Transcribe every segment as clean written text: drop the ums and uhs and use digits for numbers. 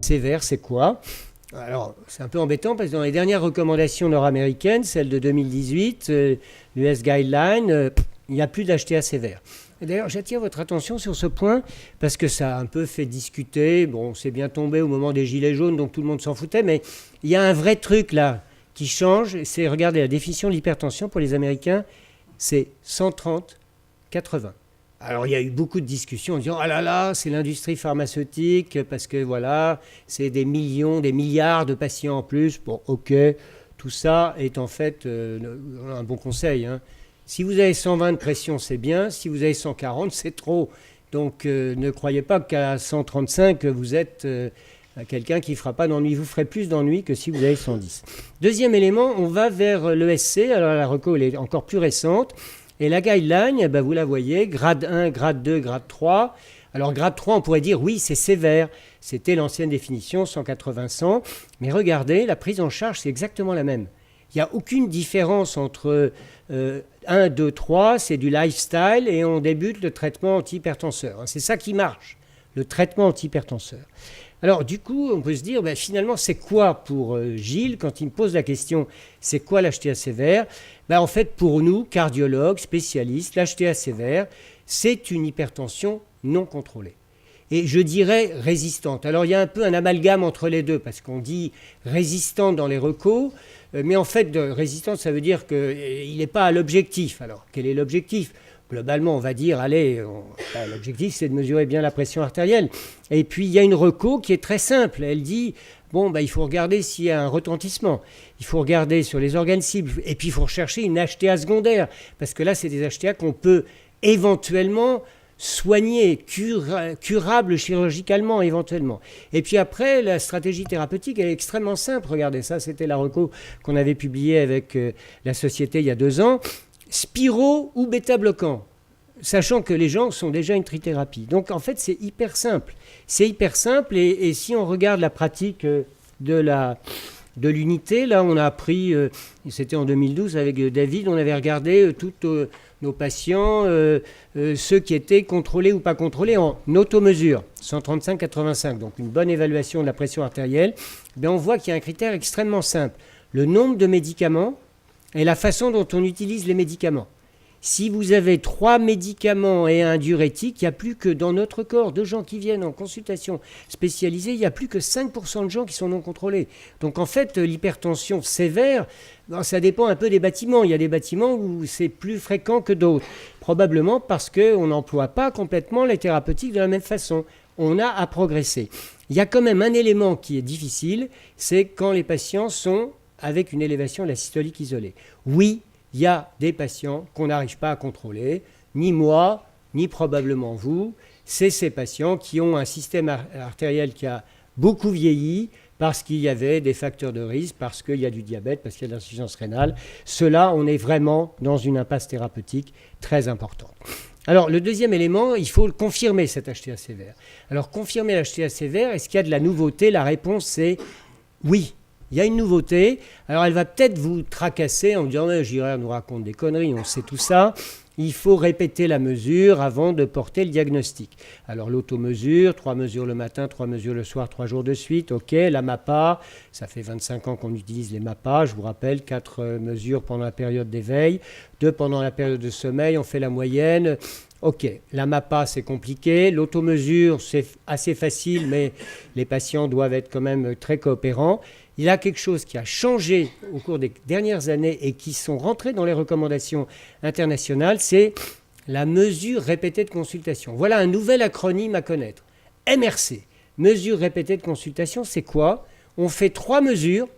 Sévère, c'est quoi? Alors, c'est un peu embêtant parce que dans les dernières recommandations nord-américaines, celle de 2018, l'US Guideline, il n'y a plus d'HTA sévère. Et d'ailleurs, j'attire votre attention sur ce point parce que ça a un peu fait discuter. Bon, c'est bien tombé au moment des Gilets jaunes, donc tout le monde s'en foutait, mais il y a un vrai truc là qui change. C'est, regardez, la définition de l'hypertension pour les Américains, c'est 130-80. Alors, il y a eu beaucoup de discussions en disant « Ah là là, c'est l'industrie pharmaceutique, parce que voilà, c'est des millions, des milliards de patients en plus. » Bon, ok, tout ça est en fait un bon conseil. Hein. Si vous avez 120 de pression, c'est bien. Si vous avez 140, c'est trop. Donc, ne croyez pas qu'à 135, vous êtes quelqu'un qui ne fera pas d'ennui. Vous ferez plus d'ennui que si vous avez 110. Deuxième élément, on va vers l'ESC. Alors, la reco, elle est encore plus récente. Et la guideline, vous la voyez, grade 1, grade 2, grade 3. Alors, grade 3, on pourrait dire, oui, c'est sévère. C'était l'ancienne définition, 180-100. Mais regardez, la prise en charge, c'est exactement la même. Il n'y a aucune différence entre 1, 2, 3, c'est du lifestyle et on débute le traitement antihypertenseur. C'est ça qui marche, le traitement antihypertenseur. Alors du coup, on peut se dire, finalement, c'est quoi pour Gilles, quand il me pose la question, c'est quoi l'HTA sévère? En fait, pour nous, cardiologues, spécialistes, l'HTA sévère, c'est une hypertension non contrôlée. Et je dirais résistante. Alors il y a un peu un amalgame entre les deux, parce qu'on dit résistante dans les recos, mais en fait, résistante, ça veut dire qu'il n'est pas à l'objectif. Alors, quel est l'objectif? Globalement, on va dire, allez, l'objectif, c'est de mesurer bien la pression artérielle. Et puis, il y a une reco qui est très simple. Elle dit, il faut regarder s'il y a un retentissement. Il faut regarder sur les organes cibles. Et puis, il faut rechercher une HTA secondaire. Parce que là, c'est des HTA qu'on peut éventuellement soigner, curable chirurgicalement éventuellement. Et puis après, la stratégie thérapeutique, elle est extrêmement simple. Regardez, ça, c'était la reco qu'on avait publiée avec la société il y a 2 ans. Spiro ou bêta-bloquant, sachant que les gens sont déjà une trithérapie. Donc en fait, c'est hyper simple. C'est hyper simple et si on regarde la pratique de l'unité, là on a appris, c'était en 2012 avec David, on avait regardé tous nos patients, ceux qui étaient contrôlés ou pas contrôlés en automesure, 135-85, donc une bonne évaluation de la pression artérielle. On voit qu'il y a un critère extrêmement simple, le nombre de médicaments et la façon dont on utilise les médicaments. Si vous avez 3 médicaments et un diurétique, il n'y a plus que dans notre corps, de gens qui viennent en consultation spécialisée, il n'y a plus que 5% de gens qui sont non contrôlés. Donc en fait, l'hypertension sévère, ça dépend un peu des bâtiments. Il y a des bâtiments où c'est plus fréquent que d'autres. Probablement parce qu'on n'emploie pas complètement les thérapeutiques de la même façon. On a à progresser. Il y a quand même un élément qui est difficile, c'est quand les patients sont avec une élévation de la systolique isolée. Oui, il y a des patients qu'on n'arrive pas à contrôler, ni moi, ni probablement vous. C'est ces patients qui ont un système artériel qui a beaucoup vieilli parce qu'il y avait des facteurs de risque, parce qu'il y a du diabète, parce qu'il y a de l'insuffisance rénale. Cela, on est vraiment dans une impasse thérapeutique très importante. Alors, le deuxième élément, il faut confirmer cette HTA sévère. Alors, confirmer l'HTA sévère, est-ce qu'il y a de la nouveauté? La réponse, c'est oui. Il y a une nouveauté. Alors, elle va peut-être vous tracasser en disant « Girard nous raconte des conneries, on sait tout ça ». Il faut répéter la mesure avant de porter le diagnostic. Alors, l'automesure, 3 mesures le matin, 3 mesures le soir, 3 jours de suite. OK, la MAPA, ça fait 25 ans qu'on utilise les MAPA. Je vous rappelle, 4 mesures pendant la période d'éveil, 2 pendant la période de sommeil. On fait la moyenne. OK, la MAPA, c'est compliqué. L'automesure, c'est assez facile, mais les patients doivent être quand même très coopérants. Il y a quelque chose qui a changé au cours des dernières années et qui sont rentrés dans les recommandations internationales, c'est la mesure répétée de consultation. Voilà un nouvel acronyme à connaître. MRC, mesure répétée de consultation, c'est quoi? On fait 3 mesures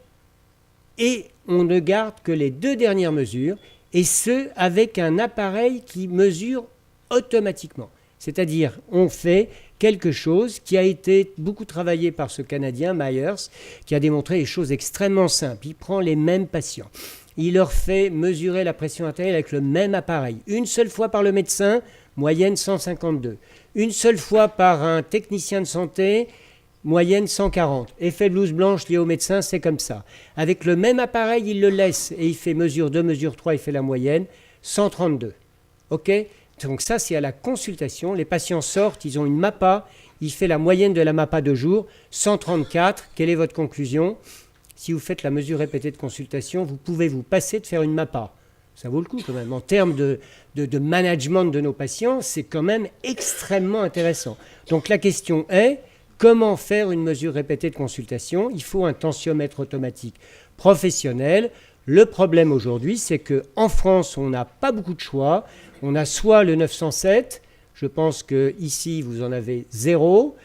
et on ne garde que les 2 dernières mesures, et ce, avec un appareil qui mesure automatiquement. C'est-à-dire, on fait quelque chose qui a été beaucoup travaillé par ce Canadien, Myers, qui a démontré des choses extrêmement simples. Il prend les mêmes patients. Il leur fait mesurer la pression artérielle avec le même appareil. Une seule fois par le médecin, moyenne 152. Une seule fois par un technicien de santé, moyenne 140. Effet blouse blanche lié au médecin, c'est comme ça. Avec le même appareil, il le laisse et il fait mesure 2, mesure 3, il fait la moyenne, 132. OK ? Donc ça, c'est à la consultation. Les patients sortent, ils ont une MAPA, il fait la moyenne de la MAPA de jour, 134. Quelle est votre conclusion? Si vous faites la mesure répétée de consultation, vous pouvez vous passer de faire une MAPA. Ça vaut le coup quand même. En termes de management de nos patients, c'est quand même extrêmement intéressant. Donc la question est, comment faire une mesure répétée de consultation? Il faut un tensiomètre automatique professionnel. Le problème aujourd'hui, c'est qu'en France, on n'a pas beaucoup de choix. On a soit le 907, je pense qu'ici, vous en avez 0.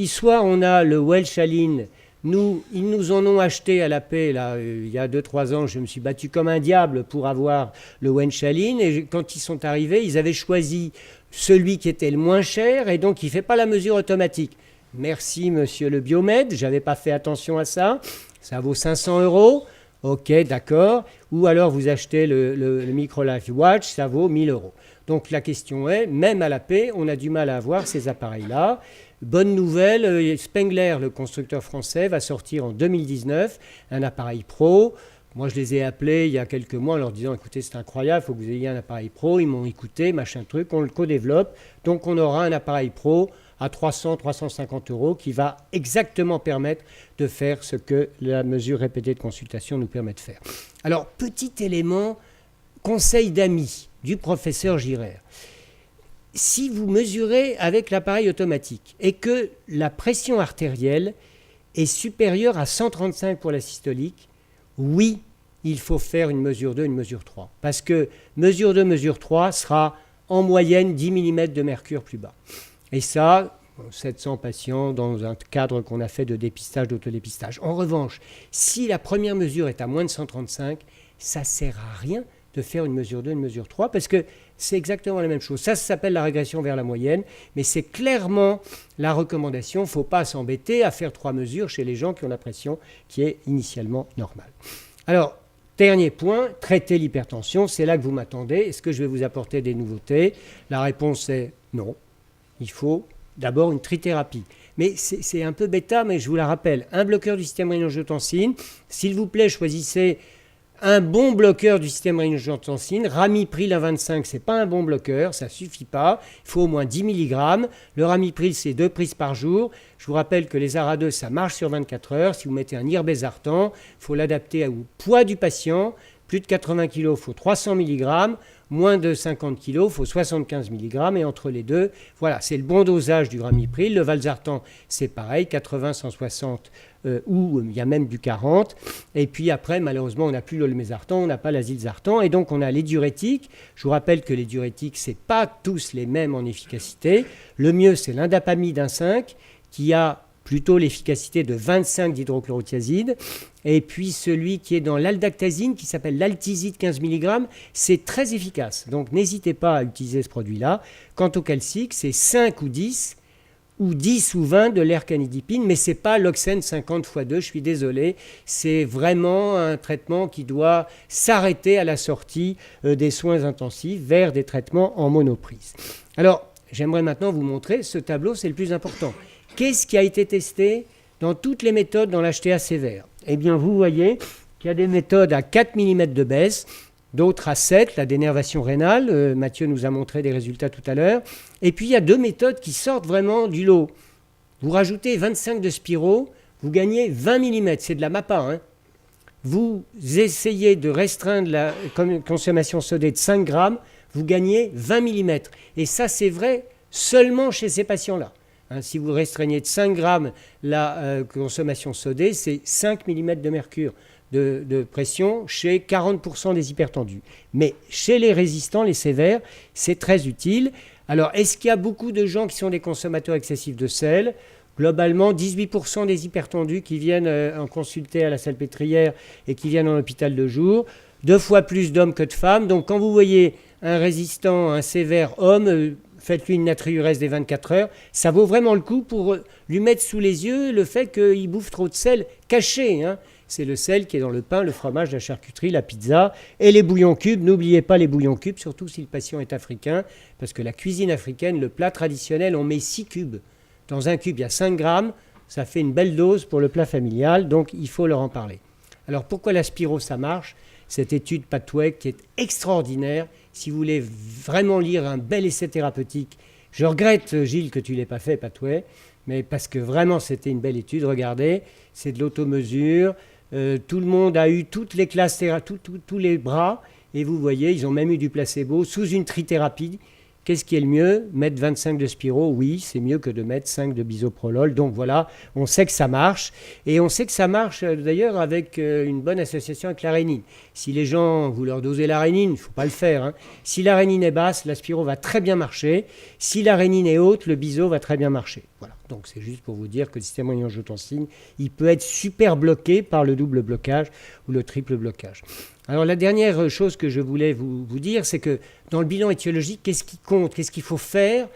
Soit on a le Welch-Allyn. Ils nous en ont acheté à la paix, là, il y a 2-3 ans. Je me suis battu comme un diable pour avoir le Welch-Allyn. Et quand ils sont arrivés, ils avaient choisi celui qui était le moins cher. Et donc, il ne fait pas la mesure automatique. Merci, monsieur le Biomède. Je n'avais pas fait attention à ça. Ça vaut 500 €. Ok, d'accord. Ou alors vous achetez le Microlife Watch, ça vaut 1 000 €. Donc la question est, même à la paix, on a du mal à avoir ces appareils-là. Bonne nouvelle, Spengler, le constructeur français, va sortir en 2019 un appareil pro. Moi, je les ai appelés il y a quelques mois en leur disant, écoutez, c'est incroyable, il faut que vous ayez un appareil pro. Ils m'ont écouté, machin truc, on le co-développe. Donc on aura un appareil pro à 300-350 € qui va exactement permettre de faire ce que la mesure répétée de consultation nous permet de faire. Alors, petit élément, conseil d'amis du professeur Girard. Si vous mesurez avec l'appareil automatique et que la pression artérielle est supérieure à 135 pour la systolique, oui, il faut faire une mesure 2, une mesure 3. Parce que mesure 2, mesure 3 sera en moyenne 10 mm de mercure plus bas. Et ça, 700 patients dans un cadre qu'on a fait de dépistage, d'autodépistage. En revanche, si la première mesure est à moins de 135, ça ne sert à rien de faire une mesure 2, une mesure 3, parce que c'est exactement la même chose. Ça s'appelle la régression vers la moyenne, mais c'est clairement la recommandation. Il ne faut pas s'embêter à faire 3 mesures chez les gens qui ont la pression qui est initialement normale. Alors, dernier point, traiter l'hypertension, c'est là que vous m'attendez. Est-ce que je vais vous apporter des nouveautés? La réponse est non. Il faut d'abord une trithérapie. Mais c'est un peu bêta, mais je vous la rappelle. Un bloqueur du système rénine-angiotensine. S'il vous plaît, choisissez un bon bloqueur du système rénine-angiotensine. Ramipril à 25, ce n'est pas un bon bloqueur, ça ne suffit pas. Il faut au moins 10 mg. Le Ramipril, c'est 2 prises par jour. Je vous rappelle que les ARA2, ça marche sur 24 heures. Si vous mettez un irbesartan, il faut l'adapter au poids du patient. Plus de 80 kg, il faut 300 mg. Moins de 50 kg, il faut 75 mg. Et entre les deux, voilà, c'est le bon dosage du Ramipril. Le Valsartan, c'est pareil, 80, 160 ou il y a même du 40. Et puis après, malheureusement, on n'a plus l'olmesartan, on n'a pas l'azilsartan. Et donc, on a les diurétiques. Je vous rappelle que les diurétiques, ce n'est pas tous les mêmes en efficacité. Le mieux, c'est l'indapamide 1,5 qui a plutôt l'efficacité de 25 d'hydrochlorothiazide. Et puis celui qui est dans l'aldactazine, qui s'appelle l'altizide 15 mg, c'est très efficace. Donc n'hésitez pas à utiliser ce produit-là. Quant au calcique, c'est 5 ou 10 ou 20 de l'ercanidipine, mais ce n'est pas l'oxène 50 x 2, je suis désolé. C'est vraiment un traitement qui doit s'arrêter à la sortie des soins intensifs vers des traitements en monoprise. Alors, j'aimerais maintenant vous montrer, ce tableau, c'est le plus important. Qu'est-ce qui a été testé dans toutes les méthodes dans l'HTA sévère? Eh bien, vous voyez qu'il y a des méthodes à 4 mm de baisse, d'autres à 7, la dénervation rénale. Mathieu nous a montré des résultats tout à l'heure. Et puis, il y a 2 méthodes qui sortent vraiment du lot. Vous rajoutez 25 de spiro, vous gagnez 20 mm. C'est de la MAPA. Hein. Vous essayez de restreindre la consommation sodée de 5 grammes, vous gagnez 20 mm. Et ça, c'est vrai seulement chez ces patients-là. Si vous restreignez de 5 grammes la consommation sodée, c'est 5 mm de mercure de pression chez 40% des hypertendus. Mais chez les résistants, les sévères, c'est très utile. Alors, est-ce qu'il y a beaucoup de gens qui sont des consommateurs excessifs de sel? Globalement, 18% des hypertendus qui viennent en consulter à la Salpêtrière et qui viennent en hôpital de jour, 2 fois plus d'hommes que de femmes. Donc, quand vous voyez un résistant, un sévère homme, faites-lui une natriurèse des 24 heures. Ça vaut vraiment le coup pour lui mettre sous les yeux le fait qu'il bouffe trop de sel caché. Hein. C'est le sel qui est dans le pain, le fromage, la charcuterie, la pizza et les bouillons cubes. N'oubliez pas les bouillons cubes, surtout si le patient est africain, parce que la cuisine africaine, le plat traditionnel, on met 6 cubes. Dans un cube, il y a 5 grammes. Ça fait une belle dose pour le plat familial, donc il faut leur en parler. Alors pourquoi la spiro, ça marche? Cette étude Patway qui est extraordinaire, si vous voulez vraiment lire un bel essai thérapeutique, je regrette, Gilles, que tu ne l'aies pas fait, Patouet, mais parce que vraiment c'était une belle étude, regardez, c'est de l'automesure, tout le monde a eu toutes les classes, tous les bras, et vous voyez, ils ont même eu du placebo sous une trithérapie. Qu'est-ce qui est le mieux? Mettre 25 de Spiro, oui, c'est mieux que de mettre 5 de bisoprolol. Donc voilà, on sait que ça marche. Et on sait que ça marche d'ailleurs avec une bonne association avec la rénine. Si les gens, vous leur dosez la rénine, il ne faut pas le faire, hein. Si la rénine est basse, la Spiro va très bien marcher. Si la rénine est haute, le biso va très bien marcher. Voilà. Donc c'est juste pour vous dire que le système rénine-angiotensine, il peut être super bloqué par le double blocage ou le triple blocage. Alors la dernière chose que je voulais vous dire, c'est que dans le bilan étiologique, qu'est-ce qui compte? Qu'est-ce qu'il faut faire?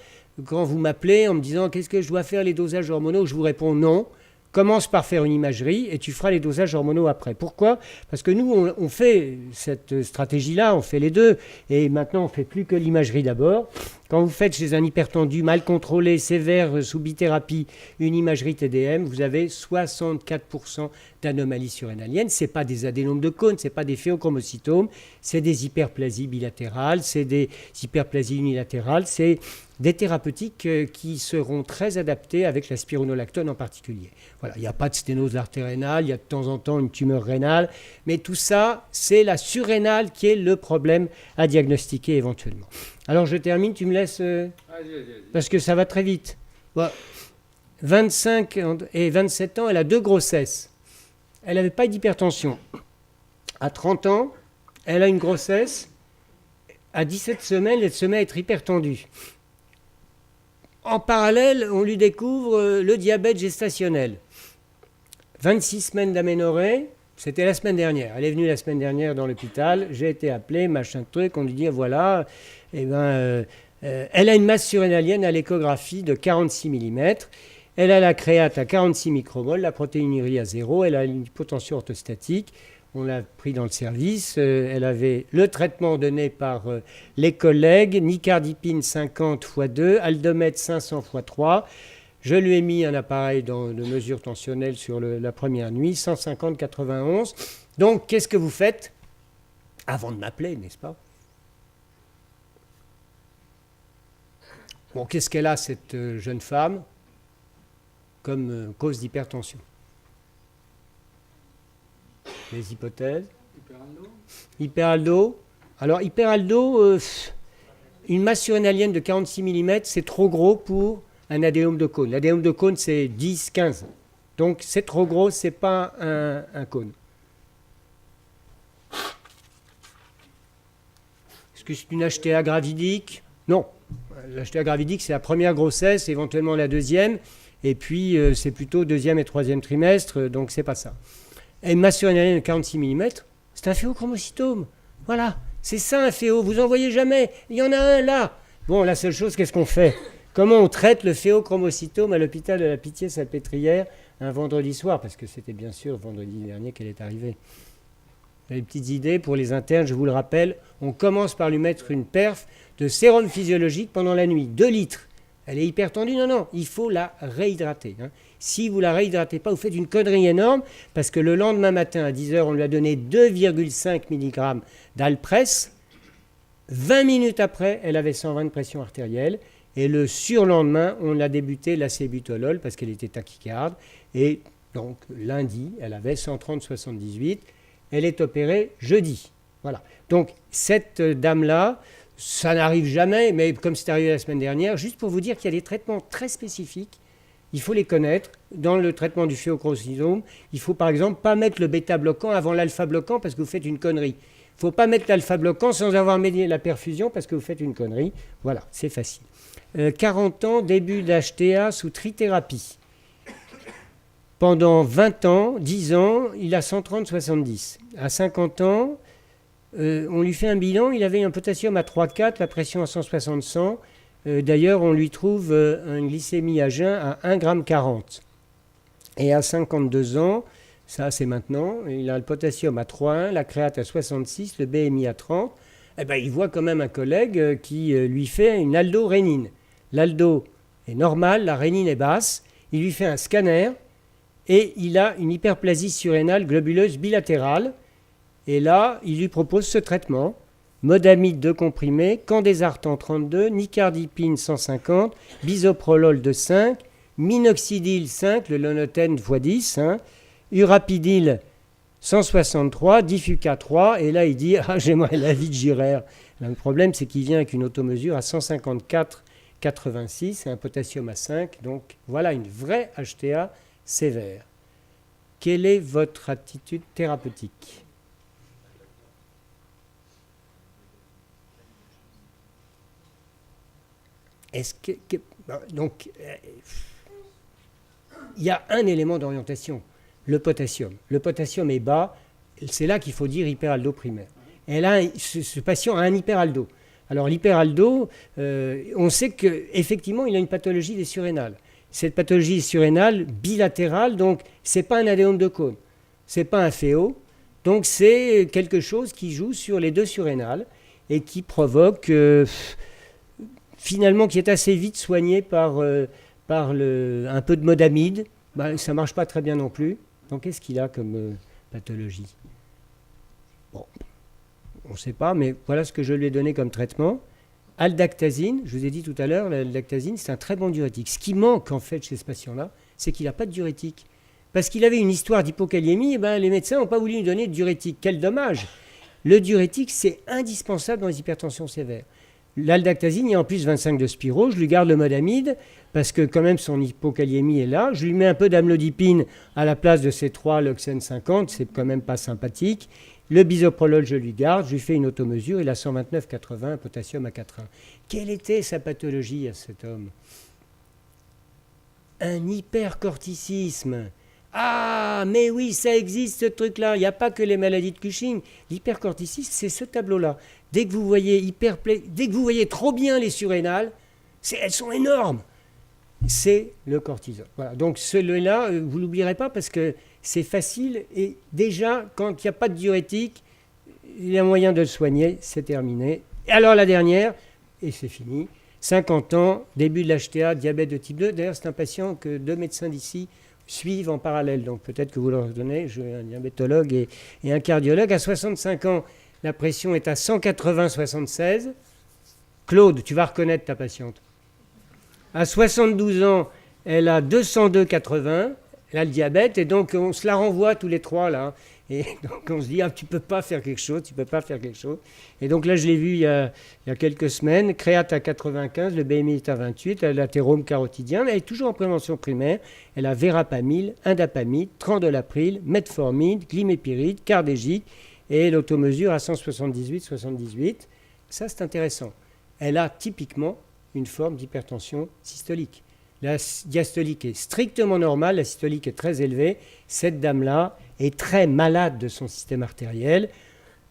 Quand vous m'appelez en me disant qu'est-ce que je dois faire les dosages hormonaux, je vous réponds non. Commence par faire une imagerie et tu feras les dosages hormonaux après. Pourquoi? Parce que nous, on fait cette stratégie-là, on fait les deux. Et maintenant, on ne fait plus que l'imagerie d'abord. Quand vous faites chez un hypertendu mal contrôlé, sévère, sous bithérapie, une imagerie TDM, vous avez 64% d'anomalies surrénaliennes. Ce n'est pas des adénomes de Cône, ce n'est pas des phéochromocytomes, c'est des hyperplasies bilatérales, c'est des hyperplasies unilatérales, c'est des thérapeutiques qui seront très adaptées avec la spironolactone en particulier. Voilà, il n'y a pas de sténose d'artère rénale, il y a de temps en temps une tumeur rénale, mais tout ça, c'est la surrénale qui est le problème à diagnostiquer éventuellement. Alors je termine, tu me laisses parce que ça va très vite. Bon, 25 et 27 ans, elle a 2 grossesses. Elle n'avait pas d'hypertension. À 30 ans, elle a une grossesse. À 17 semaines, elle se met à être hypertendue. En parallèle, on lui découvre le diabète gestationnel. 26 semaines d'aménorrhée, c'était la semaine dernière. Elle est venue la semaine dernière dans l'hôpital, j'ai été appelé, machin truc, on lui dit voilà, elle a une masse surrénalienne à l'échographie de 46 mm, elle a la créate à 46 micromoles, la protéinurie à 0, elle a une hypotension orthostatique. On l'a pris dans le service, elle avait le traitement donné par les collègues, nicardipine 50 x 2, aldomètre 500 x 3. Je lui ai mis un appareil de mesure tensionnelle sur la première nuit, 150-91. Donc, qu'est-ce que vous faites avant de m'appeler, n'est-ce pas? Bon, qu'est-ce qu'elle a, cette jeune femme, comme cause d'hypertension? Les hypothèses. Hyperaldo. Alors, hyperaldo, une masse surrénalienne de 46 mm, c'est trop gros pour un adénome de Cône. L'adénome de Cône, c'est 10, 15. Donc, c'est trop gros, c'est pas un cône. Est-ce que c'est une HTA gravidique? Non. L'HTA gravidique, c'est la première grossesse, éventuellement la deuxième. Et puis, c'est plutôt deuxième et troisième trimestre, donc c'est pas ça. Et une masse surrénalienne de 46 mm, c'est un phéochromocytome. Voilà, c'est ça un phéo, vous n'en voyez jamais. Il y en a un là. Bon, la seule chose, qu'est-ce qu'on fait? Comment on traite le phéochromocytome à l'hôpital de la Pitié-Salpêtrière un vendredi soir? Parce que c'était bien sûr vendredi dernier qu'elle est arrivée. Vous avez des petites idées pour les internes, je vous le rappelle. On commence par lui mettre une perf de sérum physiologique pendant la nuit, 2 litres. Elle est hyper tendue? Non, il faut la réhydrater. Si vous ne la réhydratez pas, vous faites une connerie énorme, parce que le lendemain matin, à 10h, on lui a donné 2,5 mg d'Alpress. 20 minutes après, elle avait 120 de pression artérielle. Et le surlendemain, on a débuté l'acébutolol, parce qu'elle était tachycarde. Et donc, lundi, elle avait 130/78. Elle est opérée jeudi. Voilà. Donc, cette dame-là, ça n'arrive jamais, mais comme c'est arrivé la semaine dernière, juste pour vous dire qu'il y a des traitements très spécifiques, il faut les connaître. Dans le traitement du phéochromocytome, il ne faut par exemple pas mettre le bêta-bloquant avant l'alpha-bloquant parce que vous faites une connerie. Il ne faut pas mettre l'alpha-bloquant sans avoir médié la perfusion parce que vous faites une connerie. Voilà, c'est facile. 40 ans, début d'HTA sous trithérapie. Pendant 20 ans, 10 ans, il a 130/70. À 50 ans, on lui fait un bilan, il avait un potassium à 3,4, la pression à 160/100. D'ailleurs, on lui trouve une glycémie à jeun à 1,40 g. Et à 52 ans, ça c'est maintenant, il a le potassium à 3,1, la créate à 66, le BMI à 30. Eh ben, il voit quand même un collègue qui lui fait une aldorénine. L'aldo est normal, la rénine est basse. Il lui fait un scanner et il a une hyperplasie surrénale globuleuse bilatérale. Et là, il lui propose ce traitement, modamide 2 comprimés, candesartan 32, nicardipine 150, bisoprolol de 5, minoxidil 5, le lonotène x 10, urapidil 163, Diffuca 3, et là il dit « Ah, j'aimerais la vie de Girard ». Le problème, c'est qu'il vient avec une automesure à 154,86 et un potassium à 5, donc voilà une vraie HTA sévère. Quelle est votre attitude thérapeutique ? Donc, il y a un élément d'orientation, le potassium. Le potassium est bas, c'est là qu'il faut dire hyperaldo primaire. Et là, ce patient a un hyperaldo. Alors l'hyperaldo, on sait qu'effectivement, il a une pathologie des surrénales. Cette pathologie surrénale bilatérale, donc ce n'est pas un adénome de cône, ce n'est pas un féo, donc c'est quelque chose qui joue sur les deux surrénales et qui provoque, finalement, qui est assez vite soigné par un peu de modamide. Ça ne marche pas très bien non plus. Donc qu'est-ce qu'il a comme pathologie ? Bon, on ne sait pas, mais voilà ce que je lui ai donné comme traitement. Aldactazine, je vous ai dit tout à l'heure, l'aldactazine, c'est un très bon diurétique. Ce qui manque en fait chez ce patient-là, c'est qu'il n'a pas de diurétique. Parce qu'il avait une histoire d'hypokaliémie, les médecins n'ont pas voulu lui donner de diurétique. Quel dommage ! Le diurétique, c'est indispensable dans les hypertensions sévères. L'aldactazine, il y a en plus 25 de spiro, je lui garde le modamide, parce que quand même son hypokaliémie est là. Je lui mets un peu d'amlodipine à la place de ces 3 Loxène 50, c'est quand même pas sympathique. Le bisoprolol, je lui garde, je lui fais une automesure, il a 129,80, potassium à 4,1. Quelle était sa pathologie à cet homme ? Un hypercorticisme. Ah, mais oui, ça existe ce truc-là. Il n'y a pas que les maladies de Cushing. L'hypercorticisme, c'est ce tableau-là. Dès que vous voyez trop bien les surrénales, elles sont énormes. C'est le cortisol. Voilà. Donc celui-là, vous ne l'oublierez pas parce que c'est facile. Et déjà, quand il n'y a pas de diurétique, il y a moyen de le soigner. C'est terminé. Et alors la dernière, et c'est fini, 50 ans, début de l'HTA, diabète de type 2. D'ailleurs, c'est un patient que 2 médecins d'ici suivent en parallèle. Donc peut-être que vous leur donnez, j'ai un diabétologue et un cardiologue. À 65 ans, la pression est à 180/76. Claude, tu vas reconnaître ta patiente. À 72 ans, elle a 202/80. Elle a le diabète. Et donc, on se la renvoie tous les trois, là. Et donc, on se dit, tu ne peux pas faire quelque chose, tu ne peux pas faire quelque chose. Et donc là, je l'ai vu il y a quelques semaines. Créate à 95, le BMI est à 28. Elle a l'athérome carotidien. Elle est toujours en prévention primaire. Elle a verapamil, indapamide, trandolapril, metformine, glimépiride, cardégique. Et l'automesure à 178/78. Ça, c'est intéressant. Elle a typiquement une forme d'hypertension systolique. La diastolique est strictement normale, la systolique est très élevée. Cette dame-là est très malade de son système artériel.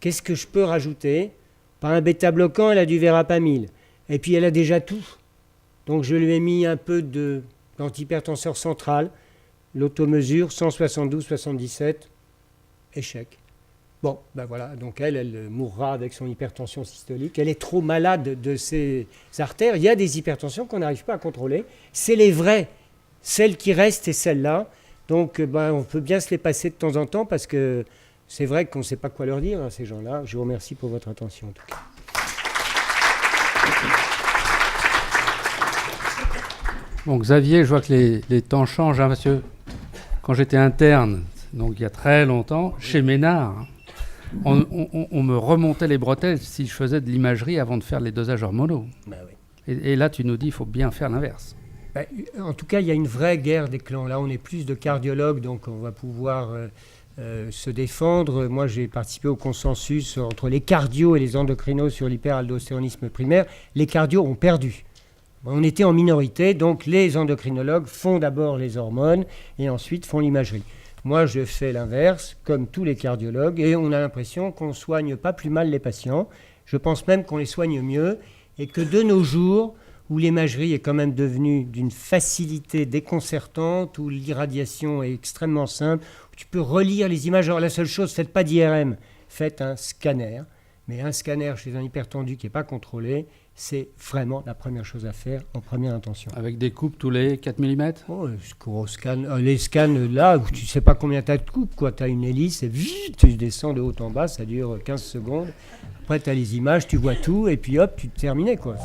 Qu'est-ce que je peux rajouter ? Pas un bêta-bloquant, elle a du verapamil. Et puis elle a déjà tout. Donc je lui ai mis un peu d'antihypertenseur central. L'automesure 172/77. Échec. Bon, voilà, donc elle mourra avec son hypertension systolique. Elle est trop malade de ses artères. Il y a des hypertensions qu'on n'arrive pas à contrôler. C'est les vraies, celles qui restent et celles-là. Donc, on peut bien se les passer de temps en temps parce que c'est vrai qu'on ne sait pas quoi leur dire à ces gens-là. Je vous remercie pour votre attention en tout cas. Bon, Xavier, je vois que les temps changent, parce que quand j'étais interne, donc il y a très longtemps, chez Ménard, on me remontait les bretelles si je faisais de l'imagerie avant de faire les dosages hormonaux. Oui. Et là, tu nous dis qu'il faut bien faire l'inverse. En tout cas, il y a une vraie guerre des clans. Là, on est plus de cardiologues, donc on va pouvoir se défendre. Moi, j'ai participé au consensus entre les cardios et les endocrinos sur l'hyperaldostéronisme primaire. Les cardios ont perdu. On était en minorité, donc les endocrinologues font d'abord les hormones et ensuite font l'imagerie. Moi, je fais l'inverse, comme tous les cardiologues, et on a l'impression qu'on ne soigne pas plus mal les patients. Je pense même qu'on les soigne mieux, et que de nos jours, où l'imagerie est quand même devenue d'une facilité déconcertante, où l'irradiation est extrêmement simple, où tu peux relire les images. Alors la seule chose, faites pas d'IRM, faites un scanner. Mais un scanner chez un hypertendu qui n'est pas contrôlé, c'est vraiment la première chose à faire en première intention. Avec des coupes tous les 4 mm? Oh, les scans là, où tu ne sais pas combien tu as de coupes, tu as une hélice et vite, tu descends de haut en bas, ça dure 15 secondes. Après, tu as les images, tu vois tout, et puis hop, tu terminé, quoi.